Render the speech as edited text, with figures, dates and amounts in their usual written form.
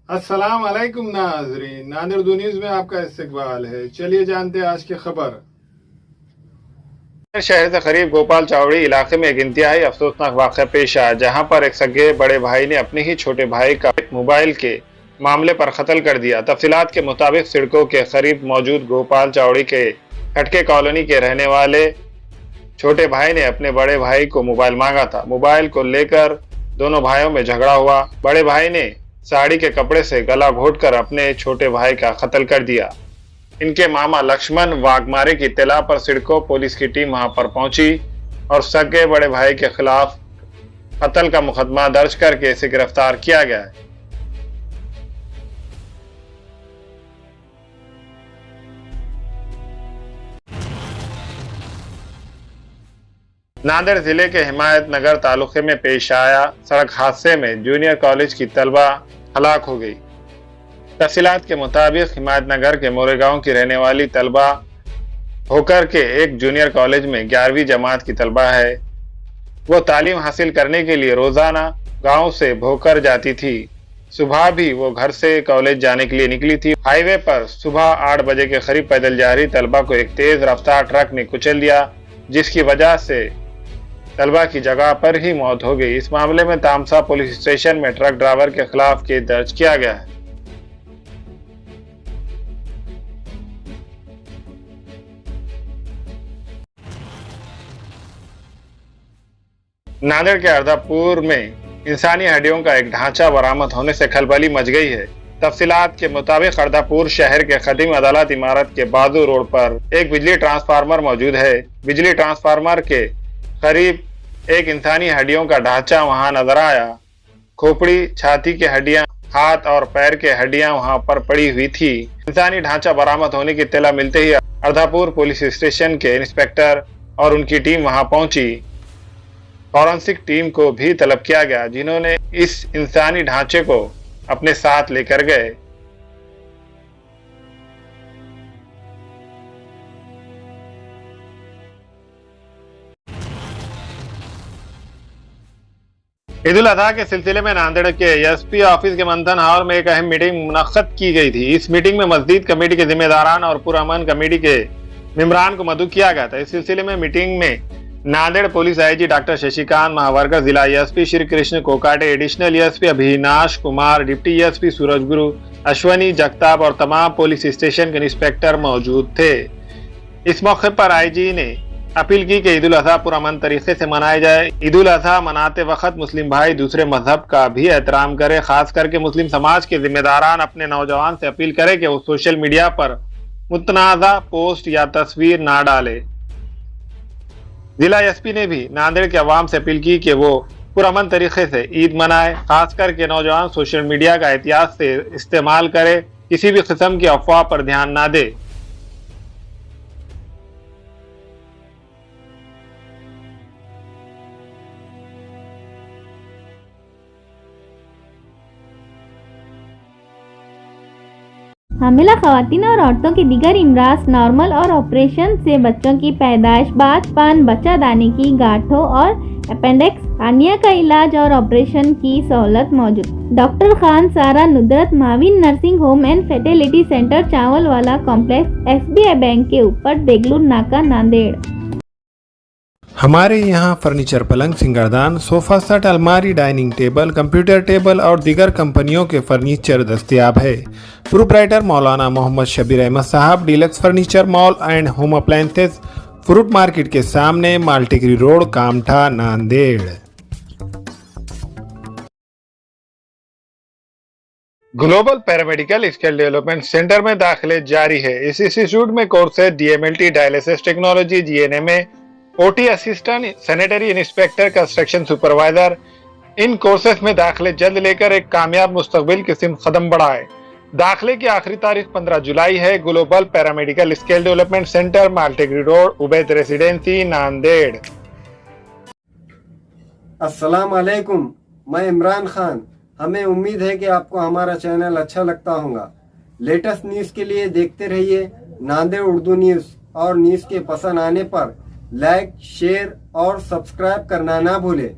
अस्सलाम वालेकुम नाजरीन, नादिर न्यूज़ में आपका इस्तकबाल है। चलिए जानते हैं आज की खबर। शहर से करीब गोपाल चावड़ी इलाके में एक इंतहाई अफसोसनाक वाक़या पेश आया, जहां पर एक सगे बड़े भाई ने अपने ही छोटे भाई का मोबाइल के मामले पर कत्ल कर दिया। तफसीलात के मुताबिक सिड़कों के करीब मौजूद गोपाल चावड़ी के खटके कॉलोनी के रहने वाले छोटे भाई ने अपने बड़े भाई को मोबाइल मांगा था। मोबाइल को लेकर दोनों भाइयों में झगड़ा हुआ। बड़े भाई ने साड़ी के कपड़े से गला घोंटकर अपने छोटे भाई का कत्ल कर दिया। इनके मामा लक्ष्मण वाघमारे की इत्तला पर सिडको पुलिस की टीम वहां पर पहुंची और सगे बड़े भाई के खिलाफ कत्ल का मुकदमा दर्ज करके इसे गिरफ्तार किया गया है। नांदेड़ जिले के हिमायत नगर तालुके में पेश आया सड़क हादसे में जूनियर कॉलेज की तलबा हलाक हो गई। तफसीलात के मुताबिक हिमायत नगर के मोरेगांव की रहने वाली तलबा होकर के एक जूनियर कॉलेज में 11वीं जमात की तलबा है। वो तालीम हासिल करने के लिए रोजाना गांव से भोकर जाती थी। सुबह भी वो घर से कॉलेज जाने के लिए निकली थी। हाईवे पर सुबह 8 बजे के करीब पैदल जा रही तलबा को एक तेज रफ्तार ट्रक ने कुचल दिया, जिसकी वजह से तलबा की जगह पर ही मौत हो गई। इस मामले में तामसा पुलिस स्टेशन में ट्रक ड्राइवर के खिलाफ केस दर्ज किया गया है। नांदेड़ के अर्धापुर में इंसानी हड्डियों का एक ढांचा बरामद होने से खलबली मच गई है। तफसीलात के मुताबिक अर्धापुर शहर के कदीम अदालत इमारत के बाजू रोड पर एक बिजली ट्रांसफार्मर मौजूद है। बिजली ट्रांसफार्मर के करीब एक इंसानी हड्डियों का ढांचा वहां नजर आया। खोपड़ी, छाती की हड्डियां, हाथ और पैर के हड्डियां वहां पर पड़ी हुई थी। इंसानी ढांचा बरामद होने की इत्तला मिलते ही अर्धापुर पुलिस स्टेशन के इंस्पेक्टर और उनकी टीम वहां पहुंची। फॉरेंसिक टीम को भी तलब किया गया, जिन्होंने इस इंसानी ढांचे को अपने साथ लेकर गए। ईद उल अजहा के सिलसिले में नांदेड़ के एसपी ऑफिस के मंथन हॉल में एक अहम मीटिंग मुनक्कद की गई थी। इस मीटिंग में मस्जिद कमेटी के जिम्मेदारान और पुरअमन कमेटी के मेंबरान को मदऊ किया गया था। इस सिलसिले में मीटिंग में Nanded police IG doctor Shashikant Mahawarkar, जिला SP Shri Krishna Kokate, additional SP Abhinash Kumar, deputy SP Surajguru, Ashwani Jagtap और तमाम पुलिस स्टेशन के इंस्पेक्टर मौजूद थे। इस मौके पर आईजी ने अपील की कि ईद उल अजहा पुरअमन तरीके से मनाया जाए। ईद उल अजहा मनाते वक्त मुस्लिम भाई दूसरे मजहब का भी एहतराम करें। खास करके मुस्लिम समाज के जिम्मेदारान अपने नौजवान से अपील करें कि वो सोशल मीडिया पर मुतनाज़ा पोस्ट या तस्वीर ना डाले। जिला एसपी ने भी नांदेड़ के अवाम से अपील की कि वो पुरअमन तरीके से ईद मनाए। खास करके नौजवान सोशल मीडिया का एहतियात से इस्तेमाल करे, किसी भी किस्म की अफवाह पर ध्यान ना दे। हामिला खवातीन और औरतों की दीगर इमराज, नॉर्मल और ऑपरेशन से बच्चों की पैदाइश, बातपान, बच्चादानी की गांठों और अपेंडिक्स, हार्निया का इलाज और ऑपरेशन की सहूलत मौजूद। Doctor Khan Sara Nudrat Mavin nursing home and fertility centre, चावल वाला कॉम्प्लेक्स, एसबीआई बैंक के ऊपर, देगलूर नाका, नांदेड़। हमारे यहाँ फर्नीचर, पलंग, सिंगारदान, सोफा सेट, अलमारी, डाइनिंग टेबल, कंप्यूटर टेबल और दीगर कंपनियों के फर्नीचर दस्तयाब है। प्रोप्राइटर मौलाना मोहम्मद शबीर अहमद साहब, deluxe furniture mall and home appliances, fruit market के सामने, Maltigiri road, Kamtha, Nanded. Global paramedical skill development centre में दाखिले जारी है। इस इंस्टीट्यूट में courses DMLT, dialysis technology, GNMA, OT assistant, sanitary inspector, construction supervisor. इन कोर्सेज में दाखिले जल्द लेकर एक कामयाब मुस्तकबिल की सिमत कदम बढ़ाए। दाखिले की आखिरी तारीख 15 जुलाई है। Global paramedical skill development centre, Maltegiri road, Ubaid residency, Nanded. अस्सलाम वालेकुम, मैं इमरान खान। हमें उम्मीद है कि आपको हमारा चैनल अच्छा लगता होगा। लेटेस्ट न्यूज़ के लिए देखते रहिए नांदेड़ उर्दू न्यूज़, और न्यूज़ के पसंद आने पर लाइक, शेयर और सब्सक्राइब करना ना भूलें।